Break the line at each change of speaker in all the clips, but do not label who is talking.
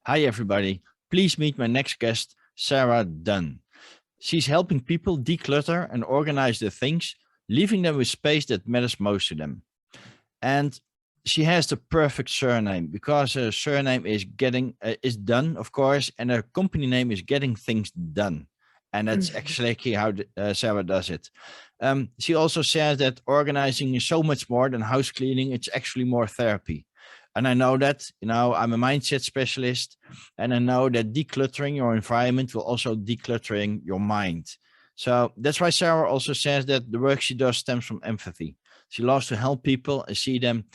Hi, everybody. Please meet my next guest, Sarah Dunn. She's helping people declutter and organize their things, leaving them with space that matters most to them. And she has the perfect surname because her surname is Dunn, of course, and her company name is Getting Things Done. And that's exactly how Sarah does it. She also says that organizing is so much more than house cleaning. It's actually more therapy. And I know that, I'm a mindset specialist, and I know that decluttering your environment will also decluttering your mind. So that's why Sarah also says that the work she does stems from empathy. She loves to help people and see them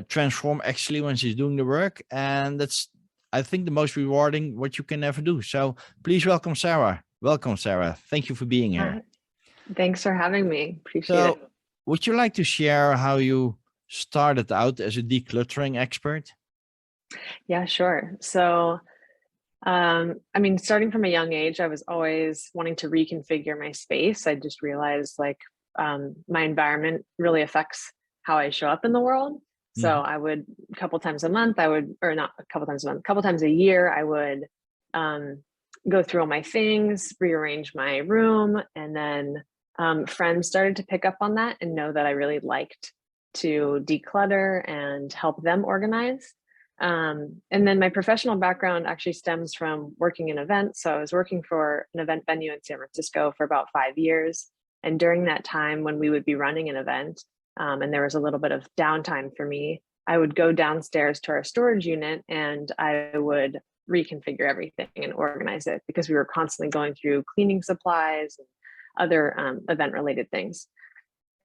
transform actually when she's doing the work. And that's, I think, the most rewarding what you can ever do. So please welcome Sarah. Welcome, Sarah. Thank you for being here.
Thanks for having me. Appreciate it.
Would you like to share how you started out as a decluttering expert?
Yeah, sure. So, starting from a young age, I was always wanting to reconfigure my space. I just realized my environment really affects how I show up in the world. So I would, a couple times a month, or not a couple times a month, a couple times a year, I would go through all my things, rearrange my room. And then friends started to pick up on that and know that I really liked to declutter and help them organize. And then my professional background actually stems from working in events. So I was working for an event venue in San Francisco for about 5 years. And during that time, when we would be running an event, and there was a little bit of downtime for me, I would go downstairs to our storage unit and I would reconfigure everything and organize it because we were constantly going through cleaning supplies and other event-related things.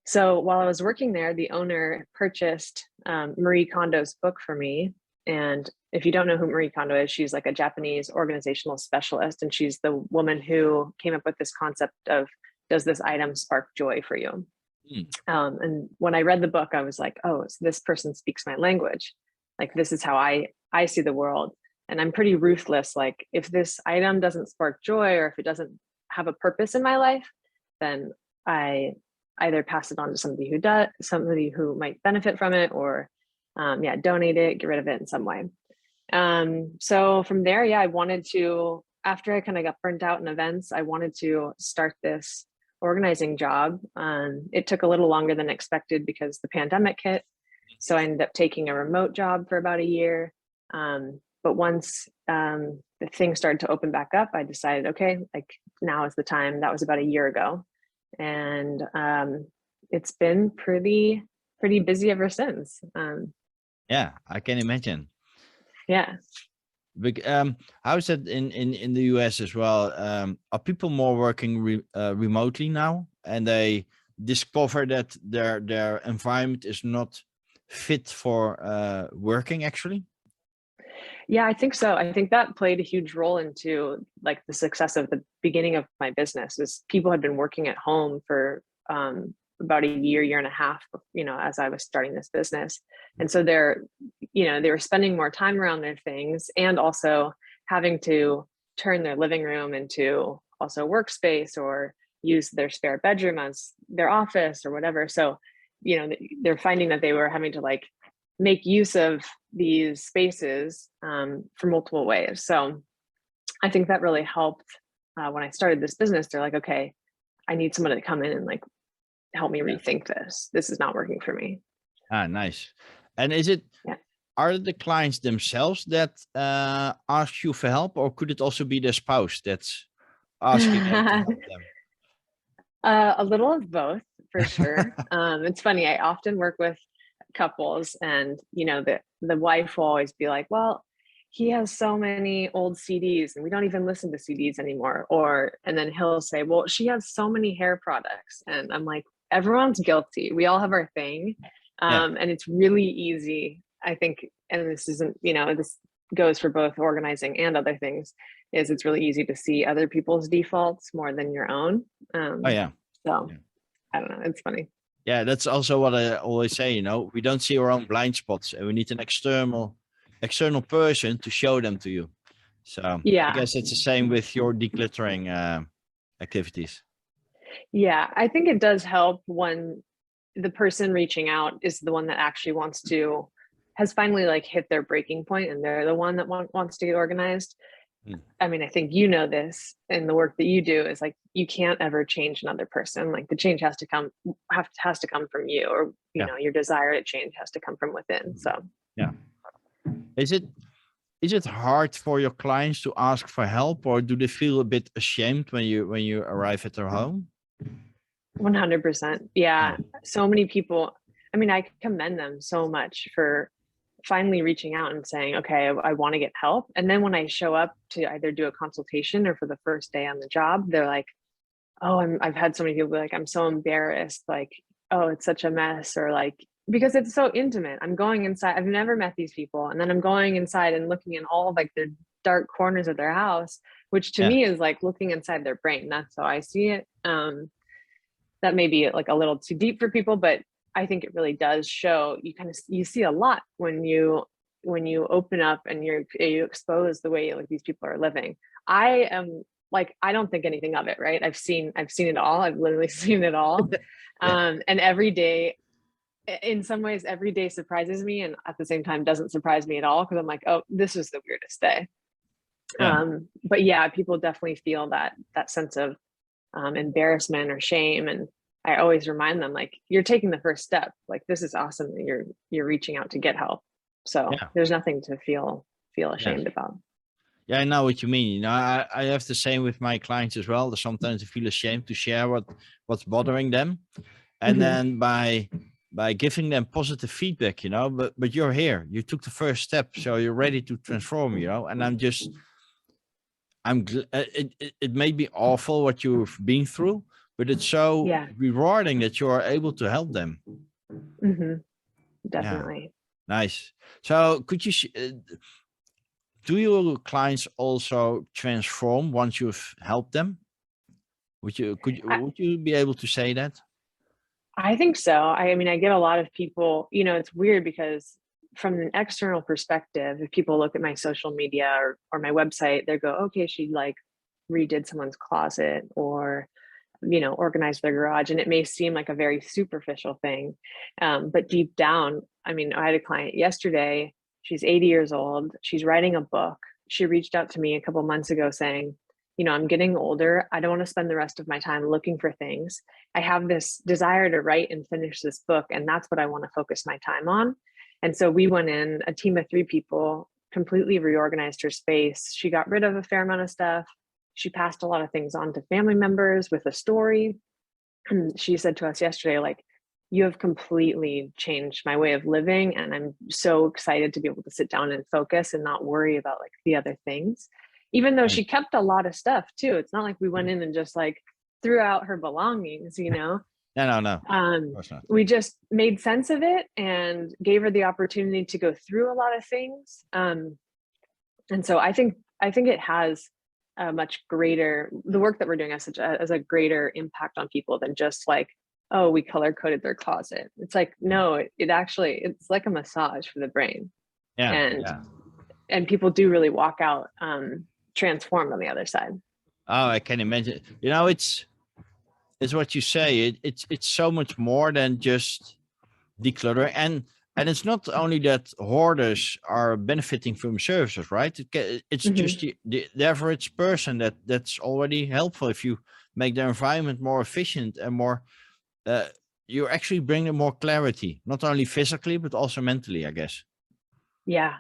So while I was working there, the owner purchased Marie Kondo's book for me. And if you don't know who Marie Kondo is, she's like a Japanese organizational specialist. And she's the woman who came up with this concept of, does this item spark joy for you? And when I read the book, I was like, oh, so this person speaks my language. Like, this is how I see the world. And I'm pretty ruthless. Like, if this item doesn't spark joy or if it doesn't have a purpose in my life, then I either pass it on to somebody who does, somebody who might benefit from it, or donate it, get rid of it in some way. So from there, I wanted to, after I kind of got burnt out in events, I wanted to start this organizing job. It took a little longer than expected because the pandemic hit. So I ended up taking a remote job for about a year. But once the things started to open back up, I decided, okay, like now is the time. That was about a year ago. And it's been pretty busy ever since.
Yeah, I can imagine.
Yeah.
How is that in the US as well? Are people more working remotely now, and they discover that their environment is not fit for working actually?
Yeah, I think so. I think that played a huge role into like the success of the beginning of my business. Is people had been working at home for about a year and a half, as I was starting this business. And so they were spending more time around their things and also having to turn their living room into also workspace or use their spare bedroom as their office or whatever. So, they're finding that they were having to like make use of these spaces for multiple ways. So I think that really helped when I started this business. They're like, okay, I need someone to come in and like help me rethink this. This is not working for me.
Nice. And are the clients themselves that ask you for help, or could it also be their spouse that's asking them to help them?
A little of both, for sure. It's funny. I often work with couples, and the wife will always be like, well, he has so many old CDs and we don't even listen to CDs anymore. And then he'll say, well, she has so many hair products. And I'm like, everyone's guilty. We all have our thing. And it's really easy, I think, and this isn't, this goes for both organizing and other things, is it's really easy to see other people's defaults more than your own. So I don't know, it's funny.
Yeah, that's also what I always say, we don't see our own blind spots, and we need an external person to show them to you. So I guess it's the same with your decluttering activities.
Yeah, I think it does help when the person reaching out is the one that actually wants to has finally like hit their breaking point, and they're the one that wants to get organized. I mean, I think you know this in the work that you do, is like you can't ever change another person. Like the change has to come from you, or you know, your desire to change has to come from within. So
yeah. Is it hard for your clients to ask for help, or do they feel a bit ashamed when you arrive at their home?
100%. Yeah. So many people, I mean, I commend them so much for finally reaching out and saying, okay, I want to get help. And then when I show up to either do a consultation or for the first day on the job, they're like, oh, I've had so many people be like, I'm so embarrassed. Like, oh, it's such a mess. Or like, because it's so intimate. I'm going inside. I've never met these people. And then I'm going inside and looking in all of like the dark corners of their house, which to me is like looking inside their brain. That's how I see it. That may be like a little too deep for people, but I think it really does show. You see a lot when you open up and you expose the way like these people are living. I am like, I don't think anything of it, right? I've seen it all. I've literally seen it all. And every day, in some ways, every day surprises me, and at the same time doesn't surprise me at all, because I'm like, oh, this is the weirdest day. But yeah, people definitely feel that sense of embarrassment or shame, and I always remind them, like, you're taking the first step. Like, this is awesome that you're reaching out to get help. So there's nothing to feel ashamed about.
Yeah, I know what you mean. You know, I have the same with my clients as well. Sometimes they feel ashamed to share what's bothering them, and then by giving them positive feedback, you know. But you're here. You took the first step, so you're ready to transform, you know. And it may be awful what you've been through, but it's so rewarding that you are able to help them.
Definitely.
Yeah. Nice. So could you do your clients also transform once you've helped them? Would you be able to say that?
I think so. I mean, I get a lot of people, you know, it's weird because from an external perspective, if people look at my social media or my website, they go, okay, she like redid someone's closet, or, you know, organized their garage. And it may seem like a very superficial thing. But deep down, I mean, I had a client yesterday, she's 80 years old. She's writing a book. She reached out to me a couple months ago saying, you know, I'm getting older. I don't want to spend the rest of my time looking for things. I have this desire to write and finish this book, and that's what I want to focus my time on. And so we went in, a team of 3 people, completely reorganized her space. She got rid of a fair amount of stuff. She passed a lot of things on to family members with a story. And she said to us yesterday, like, you have completely changed my way of living. And I'm so excited to be able to sit down and focus and not worry about like the other things. Even though she kept a lot of stuff too. It's not like we went in and just like threw out her belongings, you know?
No.
We just made sense of it and gave her the opportunity to go through a lot of things. And so I think it has a much greater, the work that we're doing has a greater impact on people than just like, oh, we color coded their closet. It's like, no, it's like a massage for the brain. And people do really walk out transformed on the other side.
Oh, I can imagine. You know, it's what you say. It's so much more than just declutter, and it's not only that hoarders are benefiting from services, right? It's just the average person that's already helpful. If you make their environment more efficient and more, you actually bring them more clarity, not only physically but also mentally, I guess.
Yeah,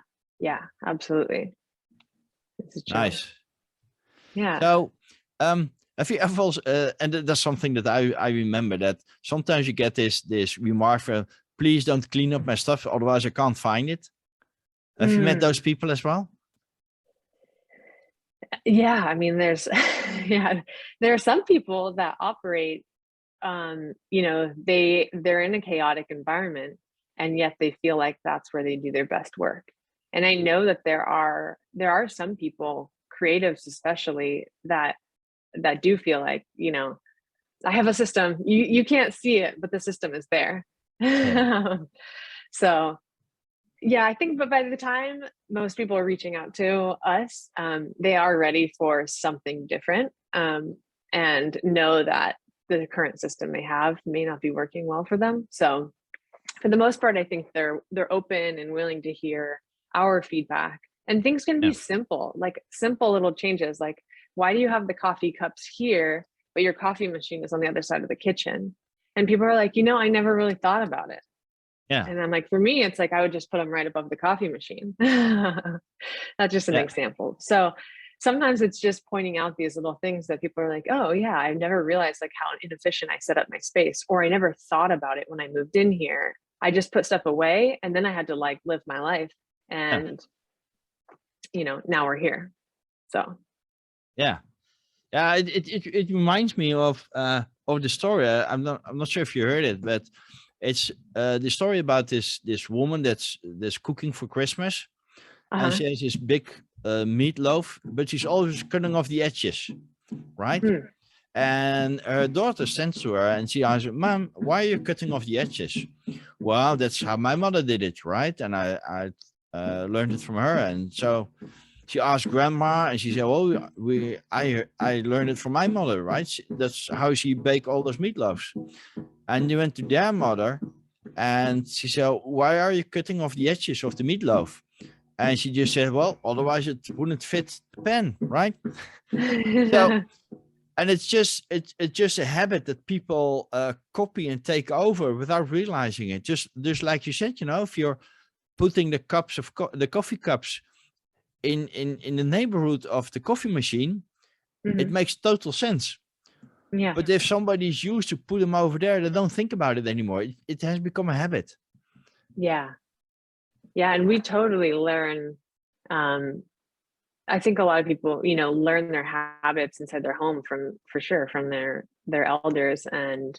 absolutely.
Nice.
Yeah.
So, have you ever also, and that's something that I remember, that sometimes you get this remark from, please don't clean up my stuff, otherwise I can't find it. Have you met those people as well?
Yeah, I mean, there are some people that operate, you know, they're in a chaotic environment, and yet they feel like that's where they do their best work. And I know that there are some people, creatives especially, that do feel like, you know, I have a system. You can't see it, but the system is there. Yeah. So yeah, I think, but by the time most people are reaching out to us, they are ready for something different, and know that the current system they have may not be working well for them. So for the most part, I think they're open and willing to hear our feedback. And things can be
Yeah.
simple, like simple little changes, like why do you have the coffee cups here, but your coffee machine is on the other side of the kitchen? And people are like, I never really thought about it.
Yeah.
And I'm like, for me, it's like I would just put them right above the coffee machine. That's just an
Yeah.
example. So sometimes it's just pointing out these little things that people are like, oh yeah, I've never realized like how inefficient I set up my space, or I never thought about it when I moved in here. I just put stuff away and then I had to like live my life.
Yeah.
And now we're here. So
Yeah. Yeah. It reminds me of the story. I'm not sure if you heard it, but it's the story about this woman that's cooking for Christmas, and she has this big meatloaf, but she's always cutting off the edges, right? And her daughter sends to her and she asks her, Mom, why are you cutting off the edges? Well, that's how my mother did it, right? And I learned it from her. And so she asked grandma and she said, well, I learned it from my mother, right? That's how she baked all those meatloaves. And they went to their mother and she said, why are you cutting off the edges of the meatloaf? And she just said, well, otherwise it wouldn't fit the pan, right? So, and it's just a habit that people copy and take over without realizing it. Just like you said, if you're putting the cups of the coffee cups in the neighborhood of the coffee machine, it makes total sense.
Yeah.
But if somebody's used to put them over there, they don't think about it anymore. It has become a habit.
Yeah. Yeah. And we totally learn. I think a lot of people, learn their habits inside their home for sure, from their elders. And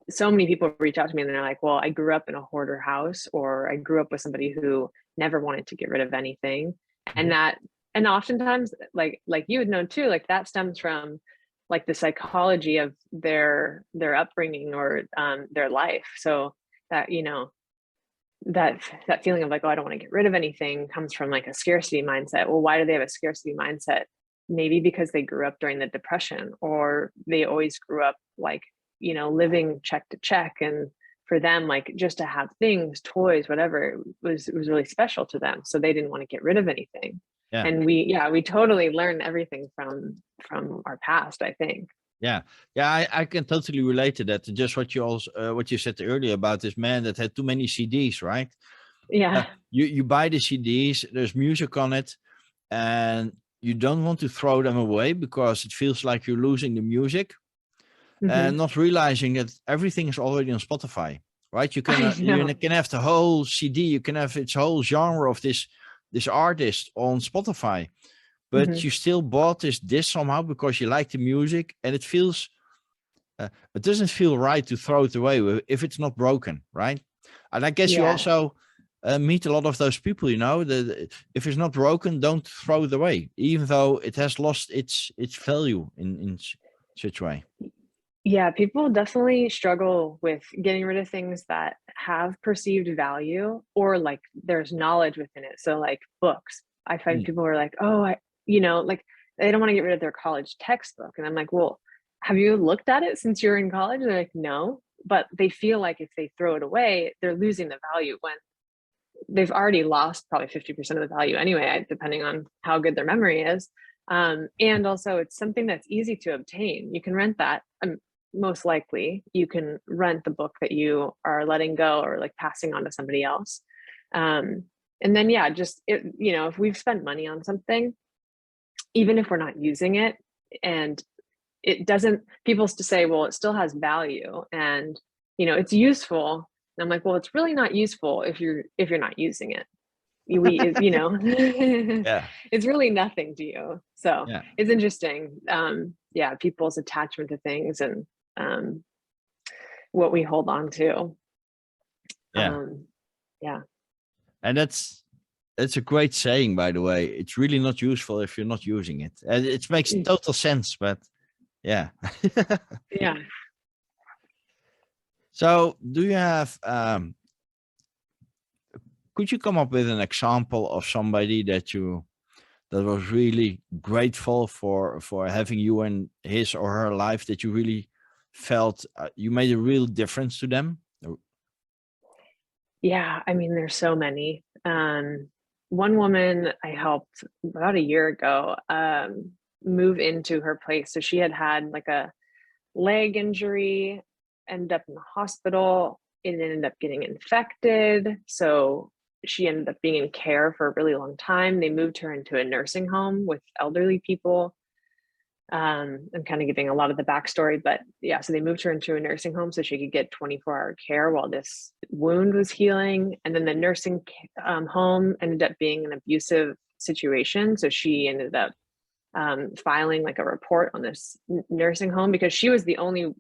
so many people reach out to me and they're like, well, I grew up in a hoarder house, or I grew up with somebody who never wanted to get rid of anything. And oftentimes, like you would know too, like that stems from like the psychology of their upbringing or their life. So that, that feeling of like, oh, I don't want to get rid of anything comes from like a scarcity mindset. Well, why do they have a scarcity mindset? Maybe because they grew up during the Depression, or they always grew up like, living check to check. And for them, like just to have things, toys, whatever, it was really special to them. So they didn't want to get rid of anything.
Yeah.
And we totally learn everything from our past, I think.
Yeah. I can totally relate to that. Just what you said earlier about this man that had too many CDs, right?
Yeah.
You buy the CDs, there's music on it, and you don't want to throw them away because it feels like you're losing the music, and not realizing that everything is already on Spotify, right? You can have the whole CD, you can have its whole genre of this artist on Spotify. But you still bought this somehow because you like the music, and it feels, it doesn't feel right to throw it away if it's not broken, right? And I guess you also meet a lot of those people, that if it's not broken, don't throw it away, even though it has lost its value in such a way.
Yeah, people definitely struggle with getting rid of things that have perceived value, or like there's knowledge within it. So like books, I find people are like, oh, like they don't want to get rid of their college textbook. And I'm like, well, have you looked at it since you're in college? They're like, no, but they feel like if they throw it away, they're losing the value, when they've already lost probably 50% of the value anyway, depending on how good their memory is. And also it's something that's easy to obtain. You can rent that. Most likely you can rent the book that you are letting go or like passing on to somebody else. And then, if we've spent money on something, even if we're not using it, and it doesn't, people to say, well, it still has value and, it's useful. And I'm like, well, it's really not useful if you're not using it. It's really nothing to you. So it's interesting. People's attachment to things and what we hold on to.
And that's a great saying, by the way. It's really not useful if you're not using it. And it makes total sense, but yeah.
Yeah.
So do you have, could you come up with an example of somebody that was really grateful for having you in his or her life, that you really felt you made a real difference to them?
Yeah, I mean, there's so many. One woman I helped about a year ago move into her place. So she had had like a leg injury, ended up in the hospital. It ended up getting infected. So she ended up being in care for a really long time. They moved her into a nursing home with elderly people. I'm kind of giving a lot of the backstory, but yeah, so they moved her into a nursing home so she could get 24-hour care while this wound was healing. And then the nursing home ended up being an abusive situation. So she ended up filing like a report on this nursing home because she was the only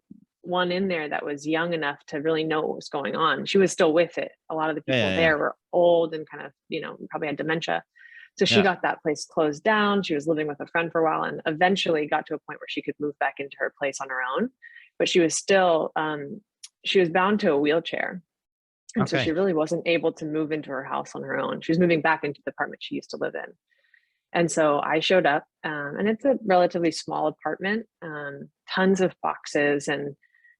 one in there that was young enough to really know what was going on. She was still with it. A lot of the
Yeah,
people
yeah, yeah.
there were old and kind of, probably had dementia. So she
Yeah.
got that place closed down. She was living with a friend for a while and eventually got to a point where she could move back into her place on her own. But she was still, she was bound to a wheelchair. And so
Okay.
she really wasn't able to move into her house on her own. She was moving back into the apartment she used to live in. And so I showed up, and it's a relatively small apartment, tons of boxes. And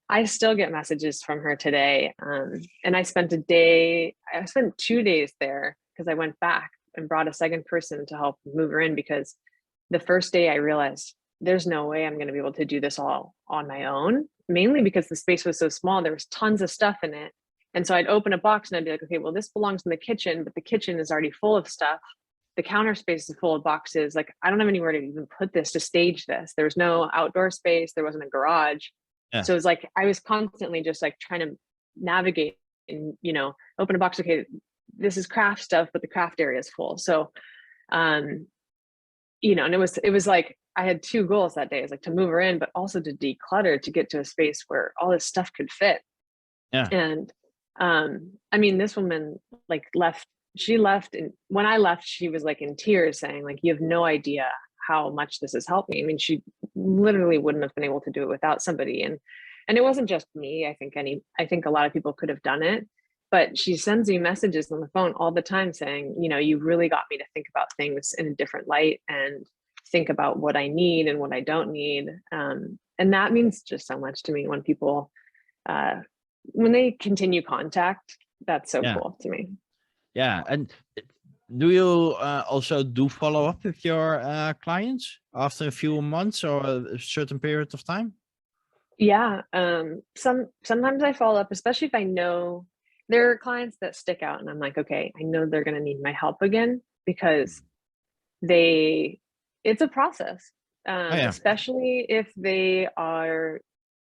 I still get messages from her today. And I spent 2 days there because I went back and brought a second person to help move her in because the first day I realized there's no way I'm going to be able to do this all on my own, mainly because the space was so small. There was tons of stuff in it. And so I'd open a box and I'd be like, okay, well, this belongs in the kitchen, but the kitchen is already full of stuff. The counter space is full of boxes. Like, I don't have anywhere to even put this to stage this. There was no outdoor space. There wasn't a garage.
Yeah.
So it was like, I was constantly just like trying to navigate and, open a box. Okay, this is craft stuff, but the craft area is full. So, and it was like, I had two goals that day. It's like to move her in, but also to declutter, to get to a space where all this stuff could fit.
Yeah.
And, I mean, this woman like she left. And when I left, she was like in tears saying like, you have no idea how much this has helped me. I mean, she literally wouldn't have been able to do it without somebody. And it wasn't just me. I think a lot of people could have done it, but she sends me messages on the phone all the time saying, you really got me to think about things in a different light and think about what I need and what I don't need. And that means just so much to me when people, when they continue contact. That's so
Yeah.
cool to me.
Yeah. And do you also do follow up with your clients after a few months or a certain period of time?
Yeah. Sometimes I follow up, especially if I know there are clients that stick out and I'm like, okay, I know they're going to need my help again because it's a process.
Oh, yeah.
Especially if they are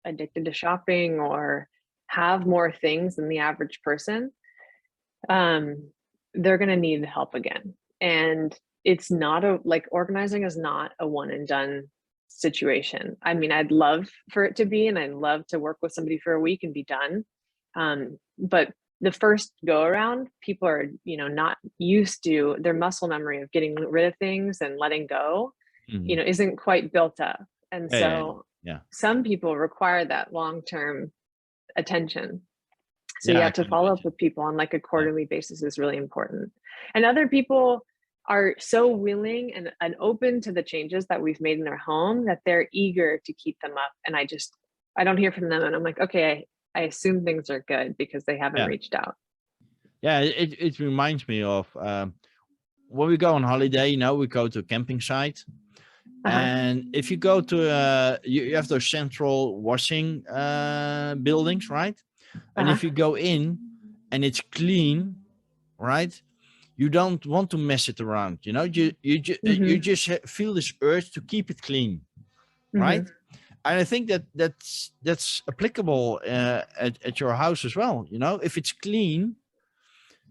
addicted to shopping or have more things than the average person. They're going to need help again. And it's not organizing is not a one and done situation. I mean, I'd love for it to be, and I'd love to work with somebody for a week and be done. But the first go around, people are, not used to their muscle memory of getting rid of things and letting go,
Mhm.
isn't quite built up. And
Yeah. Yeah.
so
Yeah.
some people require that long-term attention. So
Yeah.
yeah,
I
to
can
follow up
imagine.
with people on like a
Yeah.
quarterly basis is really important. And other people are so willing and open to the changes that we've made in their home that they're eager to keep them up. And I don't hear from them and I'm like, okay, I assume things are good because they haven't
Yeah.
reached out.
Yeah. It reminds me of when we go on holiday, we go to a camping site.
Uh-huh.
And if you go to, you have those central washing buildings, right? And
Uh-huh.
if you go in and it's clean, right? You don't want to mess it around, you
Mm-hmm.
just feel this urge to keep it clean,
Mm-hmm.
right? And I think that's applicable at your house as well. If it's clean,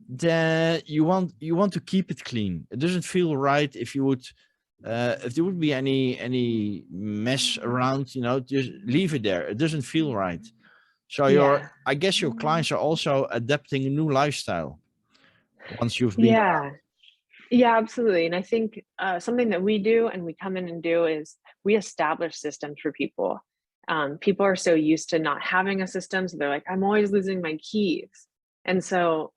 then you want to keep it clean. It doesn't feel right if there would be any mess around, just leave it there. It doesn't feel right. So
Yeah.
I guess your clients are also adapting a new lifestyle once you've been around.
Yeah. Yeah, absolutely. And I think something that we do and we come in and do is we establish systems for people. People are so used to not having a system. So they're like, I'm always losing my keys. And so,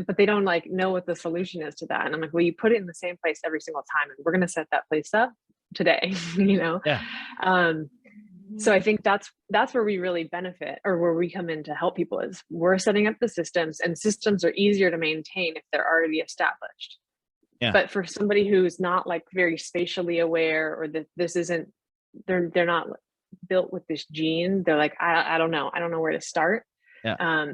but they don't like know what the solution is to that. And I'm like, well, you put it in the same place every single time. And we're going to set that place up today, you know?
Yeah.
Um, So I think that's where we really benefit, or where we come in to help people, is we're setting up the systems, and systems are easier to maintain if they're already established.
Yeah.
But for somebody who's not like very spatially aware, or that this isn't, they're not built with this gene, they're like, I don't know where to start.
Yeah.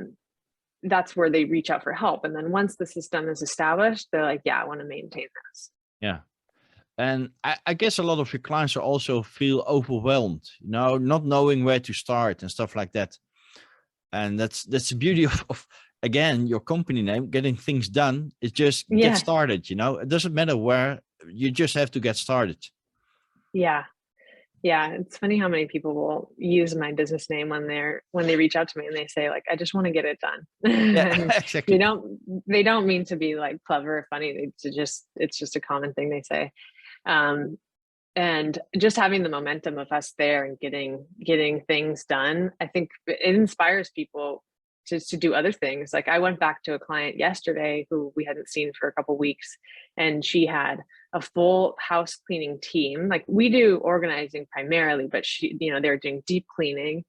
That's where they reach out for help. And then once the system is established, they're like, yeah, I want to maintain this.
Yeah. And I guess a lot of your clients are also feel overwhelmed, not knowing where to start and stuff like that. And that's the beauty of again, your company name, Getting Things Done. Is just get started. It doesn't matter where, you just have to get started.
Yeah. It's funny how many people will use my business name when they reach out to me and they say like, I just want to get it done.
Yeah, exactly.
They don't mean to be like clever or funny. It's just a common thing they say. And just having the momentum of us there and getting things done, I think it inspires people to do other things. Like I went back to a client yesterday who we hadn't seen for a couple of weeks, and she had a full house cleaning team. Like we do organizing primarily, but they're doing deep cleaning.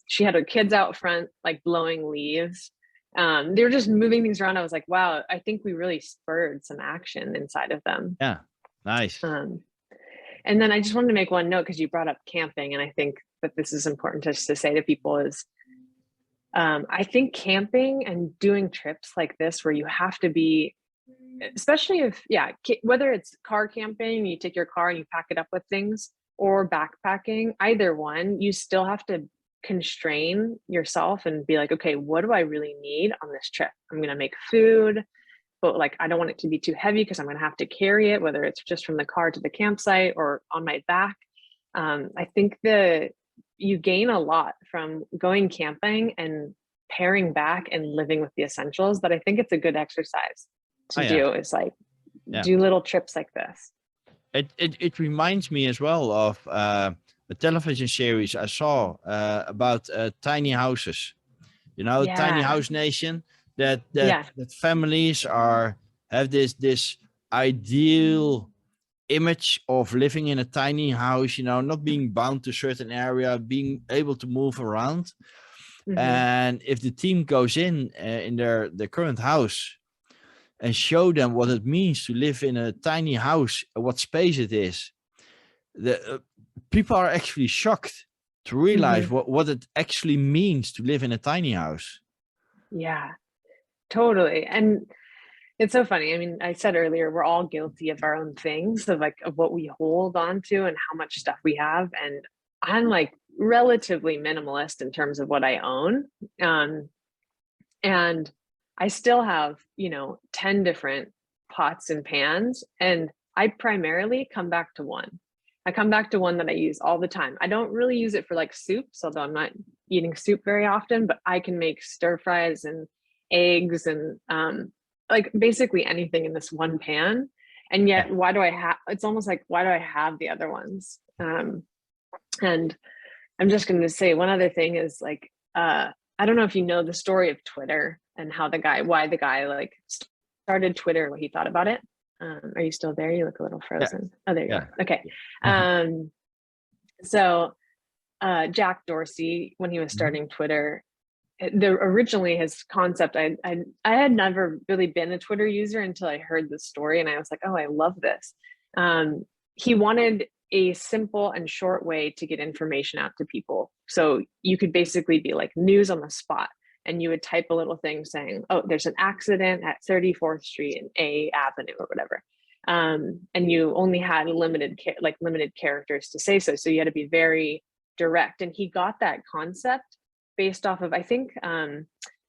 She had her kids out front, like blowing leaves. They were just moving things around. I was like, wow, I think we really spurred some action inside of them.
Yeah. Nice.
And then I just wanted to make one note, because you brought up camping, and I think that this is important to say to people is, I think camping and doing trips like this, where you have to be, especially if, whether it's car camping, you take your car and you pack it up with things, or backpacking, either one, you still have to constrain yourself and be like, okay, what do I really need on this trip? I'm going to make food, but like, I don't want it to be too heavy because I'm going to have to carry it, whether it's just from the car to the campsite or on my back. I think you gain a lot from going camping and paring back and living with the essentials. But I think it's a good exercise to do, is like do little trips like this.
It reminds me as well of a television series I saw about tiny houses. Tiny House Nation. That families have this ideal image of living in a tiny house, not being bound to a certain area, being able to move around. Mm-hmm. And if the team goes in their current house and show them what it means to live in a tiny house, what space it is, the people are actually shocked to realize what it actually means to live in a tiny house.
Yeah, totally. And it's so funny. I mean, I said earlier, we're all guilty of our own things, of what we hold on to and how much stuff we have. And I'm like relatively minimalist in terms of what I own. And I still have, 10 different pots and pans, and I primarily come back to one. I come back to one that I use all the time. I don't really use it for like soups, although I'm not eating soup very often, but I can make stir fries and eggs and like basically anything in this one pan. And yet it's almost like, why do I have the other ones? And I'm just going to say one other thing is like, I don't know if you know the story of Twitter and why the guy like started Twitter, what he thought about it. Are you still there? You look a little frozen. Yeah. Oh, there you go. Okay. So Jack Dorsey, when he was starting Twitter, originally his concept, I had never really been a Twitter user until I heard this story, and I was like, oh, I love this. He wanted a simple and short way to get information out to people. So you could basically be like news on the spot, and you would type a little thing saying, oh, there's an accident at 34th Street and A Avenue or whatever. And you only had limited characters to say so. So you had to be very direct. And he got that concept based off of, I think,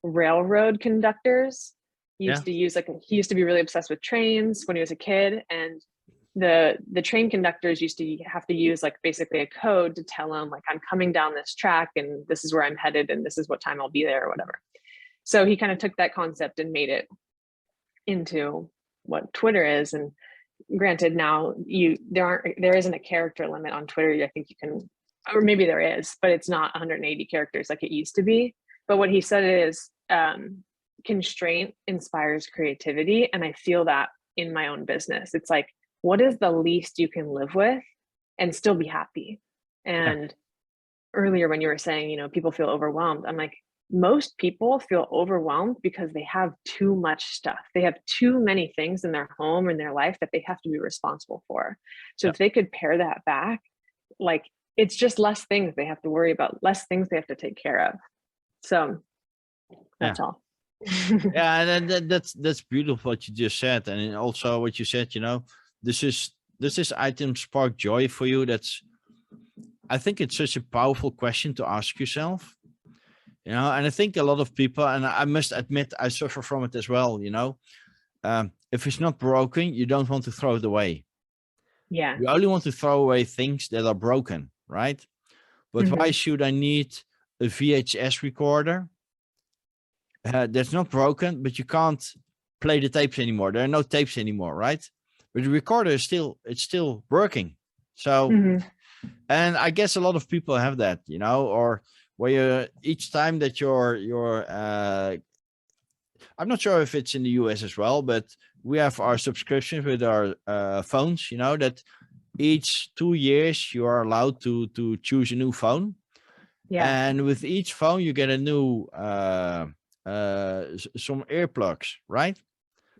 railroad conductors used to use, he used to be really obsessed with trains when he was a kid. And the train conductors used to have to use like basically a code to tell them like, I'm coming down this track and this is where I'm headed and this is what time I'll be there or whatever. So he kind of took that concept and made it into what Twitter is. And granted, now there isn't a character limit on Twitter. I think you can, or maybe there is, but it's not 180 characters like it used to be. But what he said is constraint inspires creativity. And I feel that in my own business. It's like, what is the least you can live with and still be happy? And earlier when you were saying, people feel overwhelmed, I'm like, most people feel overwhelmed because they have too much stuff. They have too many things in their home and their life that they have to be responsible for. So
Yeah.
if they could pare that back, like, it's just less things they have to worry about, less things they have to take care of. So that's all.
Yeah, and then that's beautiful what you just said, and also what you said. Does this item spark joy for you? I think it's such a powerful question to ask yourself. And I think a lot of people, and I must admit, I suffer from it as well. If it's not broken, you don't want to throw it away.
Yeah.
You only want to throw away things that are broken, right? But why should I need a VHS recorder that's not broken, but you can't play the tapes anymore? There are no tapes anymore, right? But the recorder is still working. So, and I guess a lot of people have that, or where each time that you're I'm not sure if it's in the US as well, but we have our subscriptions with our phones, that each 2 years you are allowed to choose a new phone.
Yeah.
And with each phone you get a new some earplugs, right?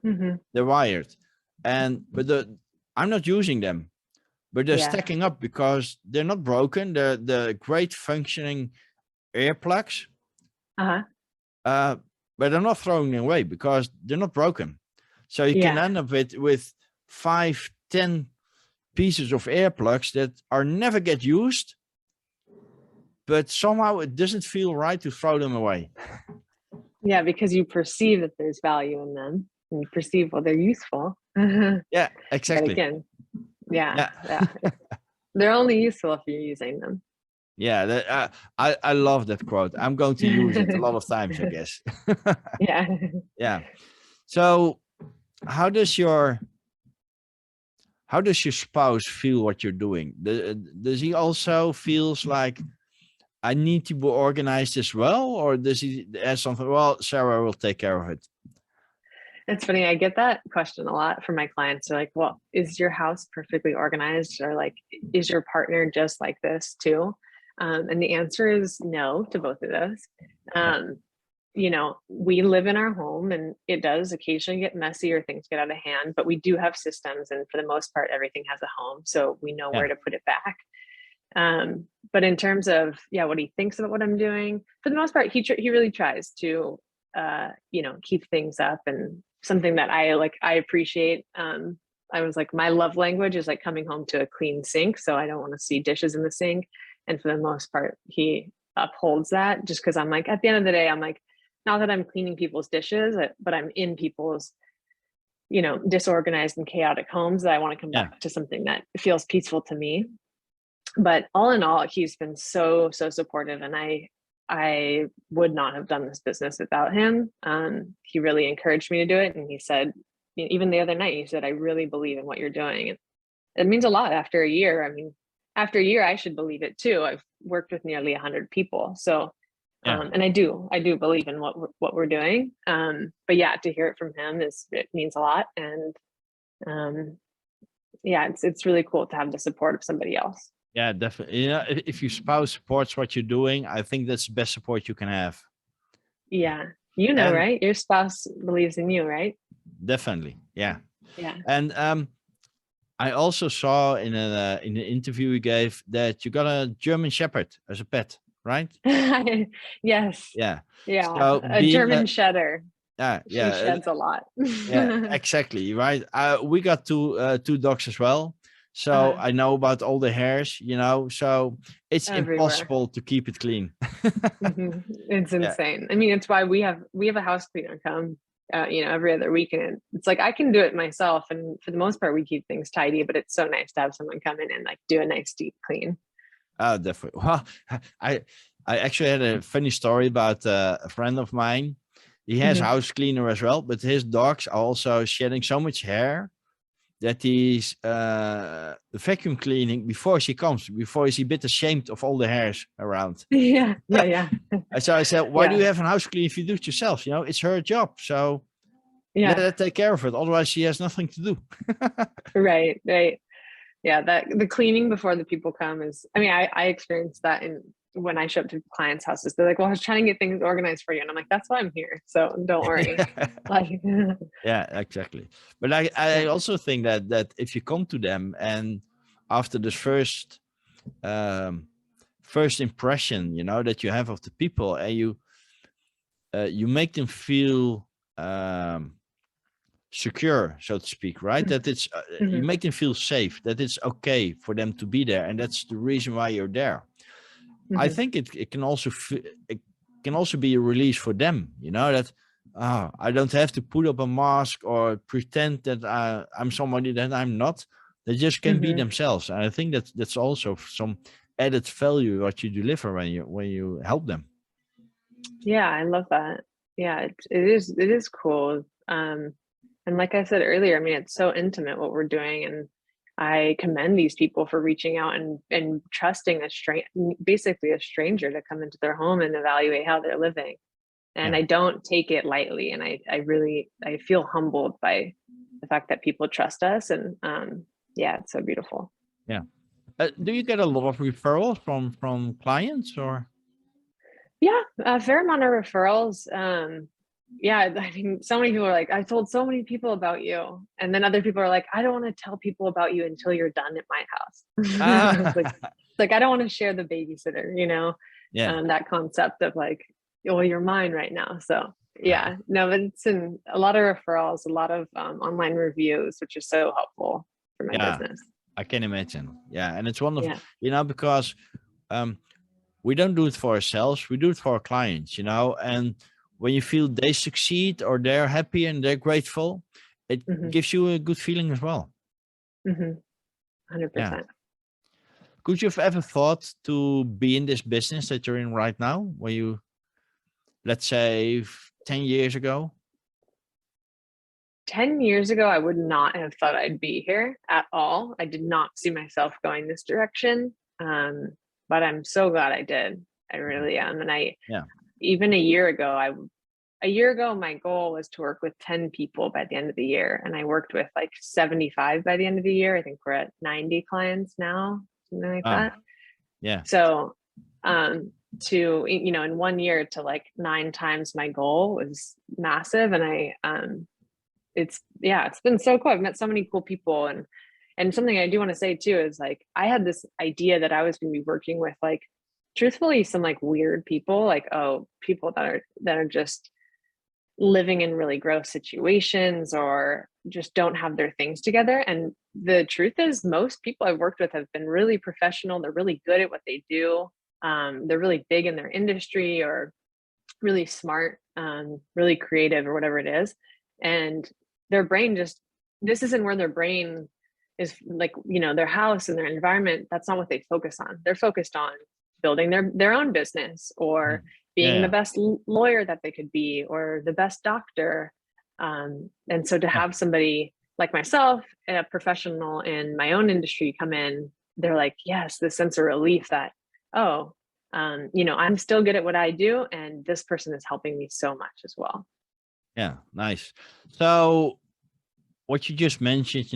They're wired, but I'm not using them, but they're stacking up because they're not broken. They're great functioning earplugs. But I'm not throwing them away because they're not broken. So you can end up with 5-10 pieces of earplugs that are never get used, but somehow it doesn't feel right to throw them away.
Yeah, because you perceive that there's value in them, and you perceive, well, they're useful.
Yeah, exactly.
But again, they're only useful if you're using them.
Yeah, I love that quote. I'm going to use it a lot of times, I guess.
Yeah.
Yeah. So how does your spouse feel what you're doing? Does he also feels like, I need to be organized as well? Or does he ask something, well, Sarah will take care of it?
It's funny. I get that question a lot from my clients. They're like, well, is your house perfectly organized? Or like, is your partner just like this too? And the answer is no to both of those. We live in our home and it does occasionally get messy or things get out of hand, but we do have systems. And for the most part, everything has a home. So we know where to put it back. But in terms of, what he thinks about what I'm doing, for the most part, he really tries to, keep things up. And something that I appreciate. I was like, my love language is like coming home to a clean sink. So I don't want to see dishes in the sink. And for the most part, he upholds that, just because I'm like, at the end of the day, I'm like, not that I'm cleaning people's dishes, but I'm in people's, disorganized and chaotic homes, that I want to come back to something that feels peaceful to me. But all in all, he's been so supportive, and I would not have done this business without him. He really encouraged me to do it. And he said, even the other night, he said, I really believe in what you're doing. And it means a lot after a year. I mean, after a year, I should believe it too. I've worked with nearly 100 people. So, and I do believe in what we're doing. But yeah, to hear it from him it means a lot. And it's really cool to have the support of somebody else.
Yeah, definitely. If your spouse supports what you're doing, I think that's the best support you can have.
Yeah. Right? Your spouse believes in you, right?
Definitely. Yeah.
Yeah.
And I also saw in an interview you gave that you got a German Shepherd as a pet, right?
Yes.
Yeah.
Yeah.
So
a German shedder. She sheds a lot.
Yeah, exactly. Right. We got two dogs as well. So I know about all the hairs, so it's
everywhere.
impossible to keep it clean.
It's insane. I mean, it's why we have a house cleaner come, every other weekend. It's like, I can do it myself. And for the most part, we keep things tidy, but it's so nice to have someone come in and like do a nice deep clean.
Oh, definitely. Well, I actually had a funny story about a friend of mine. He has a house cleaner as well, but his dogs are also shedding so much hair that he's vacuum cleaning before she comes, before he's a bit ashamed of all the hairs around.
Yeah.
So I said, why do you have a house cleaner if you do it yourself? It's her job. So let her take care of it. Otherwise she has nothing to do.
Right. Yeah, that the cleaning before the people come is, I mean, I experienced that in when I show up to clients' houses, they're like, well, I was trying to get things organized for you. And I'm like, that's why I'm here. So don't worry. Like,
Yeah, exactly. But I
yeah.
also think that if you come to them and after the first impression, that you have of the people, and you make them feel secure, so to speak, right? That it's you
Mhm.
make them feel safe, that it's okay for them to be there, and that's the reason why you're there. I
Mhm.
think it can also it can also be a release for them, that I don't have to put up a mask or pretend that I'm somebody that I'm not. They just can be
Mhm.
themselves, and I think that's also some added value what you deliver when you help them.
Yeah, I love that. Yeah, it is cool. And like I said earlier, I mean, it's so intimate what we're doing, and I commend these people for reaching out and trusting basically a stranger to come into their home and evaluate how they're living. And
Yeah,
I don't take it lightly, and I feel humbled by the fact that people trust us, and yeah, it's so beautiful.
yeah. Do you get a lot of referrals from clients, or?
Yeah, a fair amount of referrals. Yeah, I mean, so many people are like, I told so many people about you. And then other people are like, I don't want to tell people about you until you're done at my house. It's like,
Ah,
I don't want to share the babysitter,
yeah,
that concept of like, well, you're mine right now. So
yeah,
yeah, no, but it's in a lot of referrals, a lot of online reviews, which is so helpful for my
yeah.
business.
I can imagine. Yeah, and it's wonderful,
Yeah.
because um, we don't do it for ourselves. We do it for our clients, and when you feel they succeed or they're happy and they're grateful, it
Hmm.
gives you a good feeling as well.
Hmm.
Yeah.
100%.
Could you have ever thought to be in this business that you're in right now, where you, let's say, 10 years ago?
10 years ago, I would not have thought I'd be here at all. I did not see myself going this direction. But I'm so glad I did. I really am. And
Yeah.
even a year ago, my goal was to work with 10 people by the end of the year. And I worked with like 75 by the end of the year. I think we're at 90 clients now, something like
Ah,
that.
yeah.
So, in 1 year to like 9 times my goal was massive. And it's been so cool. I've met so many cool people, and something I do want to say too is like I had this idea that I was going to be working with like truthfully some like weird people, like people that are just living in really gross situations or just don't have their things together. And the truth is most people I've worked with have been really professional. They're really good at what they do. They're really big in their industry or really smart, really creative or whatever it is. And their brain just, this isn't where their brain is like, their house and their environment. That's not what they focus on. They're focused on building their own business or
Mhm.
being the
Yeah.
best lawyer that they could be or the best doctor. And so to
Yeah.
have somebody like myself, a professional in my own industry come in, they're like, yes, this sense of relief that, oh, I'm still good at what I do, and this person is helping me so much as well.
Yeah. Nice. So what you just mentioned,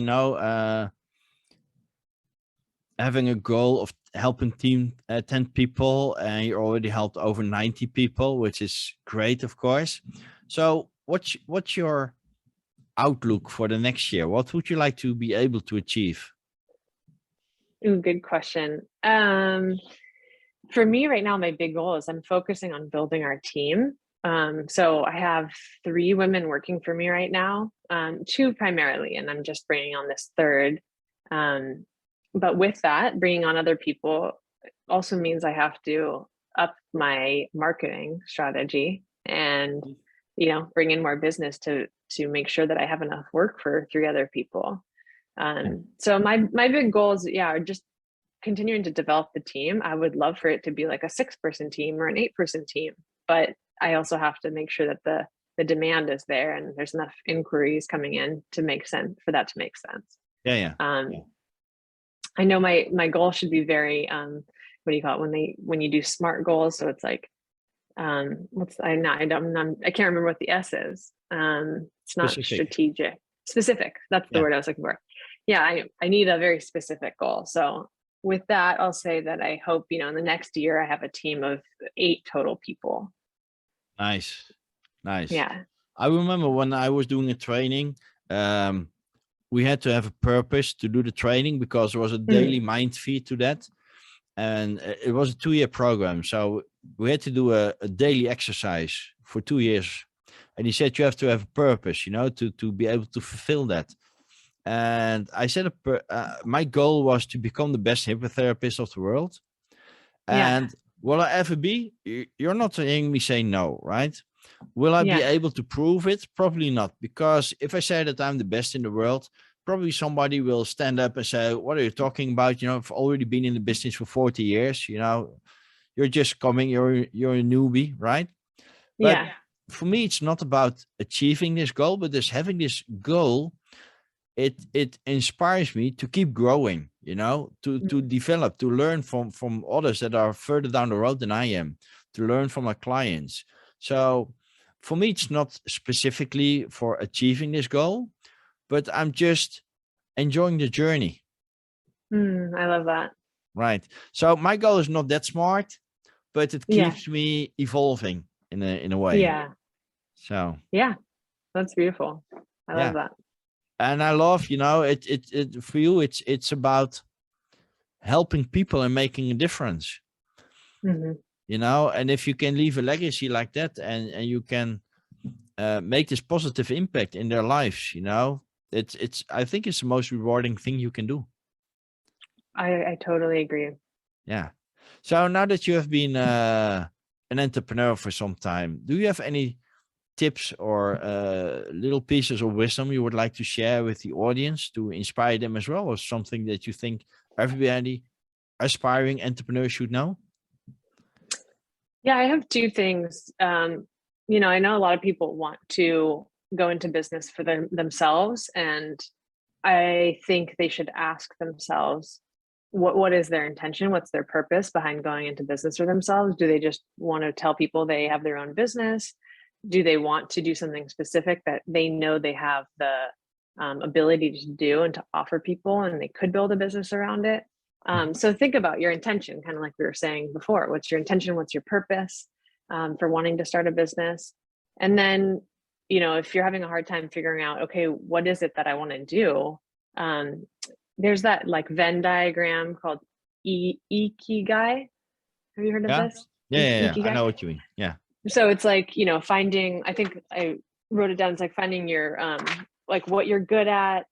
having a goal of helping 10 people, and you already helped over 90 people, which is great, of course. So what's your outlook for the next year? What would you like to be able to achieve?
Ooh, good question. For me right now, my big goal is I'm focusing on building our team. So I have 3 women working for me right now, 2 primarily, and I'm just bringing on this third. But with that, bringing on other people also means I have to up my marketing strategy and bring in more business to make sure that I have enough work for 3 other people.
Yeah.
So my big goals, yeah, are just continuing to develop the team. I would love for it to be like a 6-person team or an 8-person team, but I also have to make sure that the demand is there and there's enough inquiries coming in to make sense for that to make sense.
Yeah. Yeah.
Um, I know my goal should be very what do you call it when you do SMART goals? So it's like I can't remember what the S is. It's not
Specific.
strategic, specific. That's the
Yeah.
word I was looking for. Yeah, I need a very specific goal. So with that, I'll say that I hope, in the next year I have a team of 8 total people.
Nice. Nice.
Yeah.
I remember when I was doing a training, we had to have a purpose to do the training because there was a
Mm,
daily mind feed to that. And it was a 2-year program. So we had to do a daily exercise for 2 years. And he said, you have to have a purpose, to be able to fulfill that. And I said, my goal was to become the best hypnotherapist of the world.
yeah.
And will I ever be? You're not hearing me say no, right? Will I be
Yeah.
able to prove it? Probably not. Because if I say that I'm the best in the world, probably somebody will stand up and say, what are you talking about? I've already been in the business for 40 years. You're just coming, you're a newbie, right? But
Yeah.
for me, it's not about achieving this goal, but just having this goal, it inspires me to keep growing, to
Mm,
develop, to learn from others that are further down the road than I am, to learn from my clients. So for me, it's not specifically for achieving this goal, but I'm just enjoying the journey.
I love that.
Right. So my goal is not that smart, but it
Yeah.
keeps me evolving in a way.
Yeah.
So
Yeah. That's beautiful. I love
yeah.
that.
And I love, it for you, it's about helping people and making a difference,
Hmm.
and if you can leave a legacy like that and you can make this positive impact in their lives, it's I think it's the most rewarding thing you can do.
I totally agree.
Yeah. So now that you have been an entrepreneur for some time, do you have any tips or little pieces of wisdom you would like to share with the audience to inspire them as well, or something that you think everybody aspiring entrepreneur should know?
Yeah, I have 2 things. I know a lot of people want to go into business for themselves, and I think they should ask themselves what is their intention? What's their purpose behind going into business for themselves? Do they just want to tell people they have their own business? Do they want to do something specific that they know they have the ability to do and to offer people, and they could build a business around it? So think about your intention, kind of like we were saying before. What's your intention? What's your purpose for wanting to start a business? And then, if you're having a hard time figuring out, okay, what is it that I want to do? There's that like Venn diagram called Ikigai. Have you heard of
Yeah.
this?
Yeah. I
Ikigai.
know what you mean. Yeah.
So it's like, finding, I think I wrote it down. It's like finding your, like what you're good at,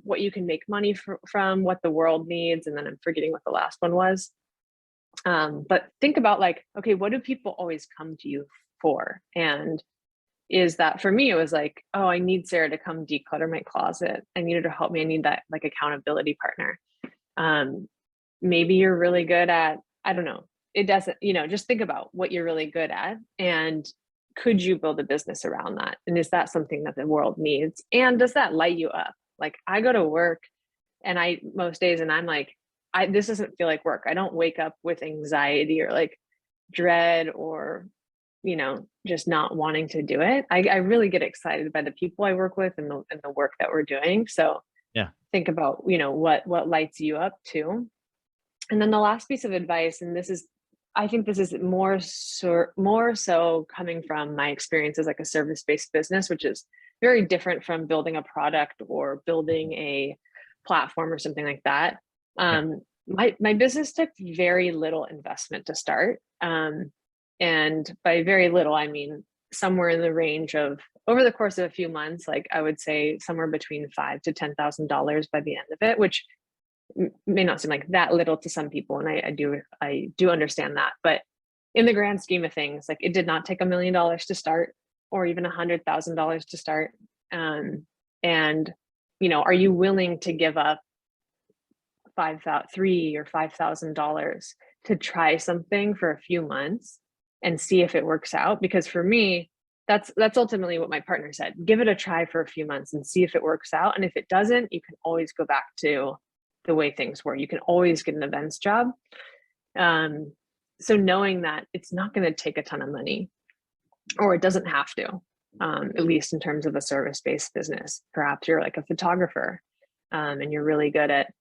what you can make money from, what the world needs. And then I'm forgetting what the last one was. But think about like, okay, what do people always come to you for? And is that for me, it was like, oh, I need Sarah to come declutter my closet. I need her to help me. I need that like accountability partner. Um, Maybe you're really good at, I don't know, it doesn't, just think about what you're really good at and could you build a business around that? And is that something that the world needs? And does that light you up? Like I go to work and most days and I'm like, this doesn't feel like work. I don't wake up with anxiety or like dread or, just not wanting to do it. I really get excited by the people I work with and the work that we're doing. So
Yeah.
think about, what lights you up too. And then the last piece of advice, and I think this is more so coming from my experience as like a service-based business, which is very different from building a product or building a platform or something like that.
Yeah.
My business took very little investment to start. And by very little, I mean somewhere in the range of over the course of a few months, like I would say somewhere between $5,000 to $10,000 by the end of it, which may not seem like that little to some people, and I do understand that, but in the grand scheme of things, like it did not take $1 million to start, or even $100,000 to start. And are you willing to give up $3,000 or $5,000 to try something for a few months and see if it works out? Because for me, that's ultimately what my partner said. Give it a try for a few months and see if it works out. And if it doesn't, you can always go back to the way things were. You can always get an events job. So knowing that it's not going to take a ton of money, or it doesn't have to, at least in terms of a service-based business. Perhaps you're like a photographer, and you're really good at,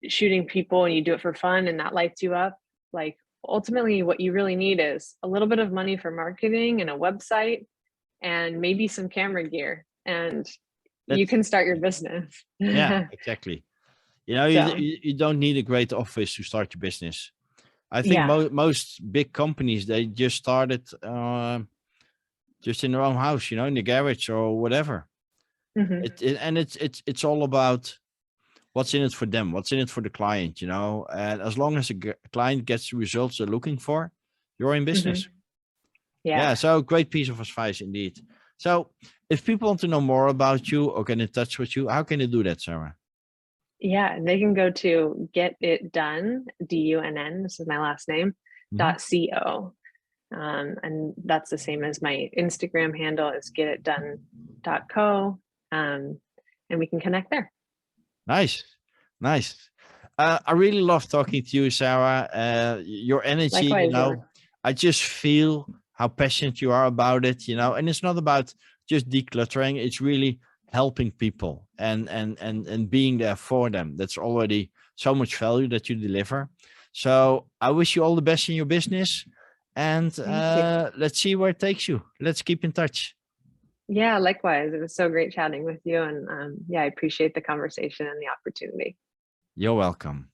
shooting people and you do it for fun and that lights you up, like ultimately what you really need is a little bit of money for marketing and a website and maybe some camera gear, and you
That's
can start your business.
yeah, exactly. You know,
So
you don't need a great office to start your business. I think
yeah.
most big companies, they just started just in their own house, you know, in the garage or whatever.
Hmm.
And it's all about what's in it for them, what's in it for the client, you know. And as long as a client gets the results they're looking for, you're in
Hmm.
business.
Yeah.
Yeah, so great piece of advice indeed. So if people want to know more about you or get in touch with you, how can they do that, Sarah?
Yeah, they can go to Get It Done, DUNN, this is my last name,
Mhm.
.co. And that's the same as my Instagram handle is getitdone.co. And we can connect there.
Nice, nice. I really love talking to you, Sarah. Your energy, you
Likewise,
know, I just feel how passionate you are about it, you know. And it's not about just decluttering; it's really helping people and being there for them. That's already so much value that you deliver. So I wish you all the best in your business, and
thank you.
let's see where it takes you. Let's keep in touch.
Yeah, likewise. It was so great chatting with you. And yeah, I appreciate the conversation and the opportunity.
You're welcome.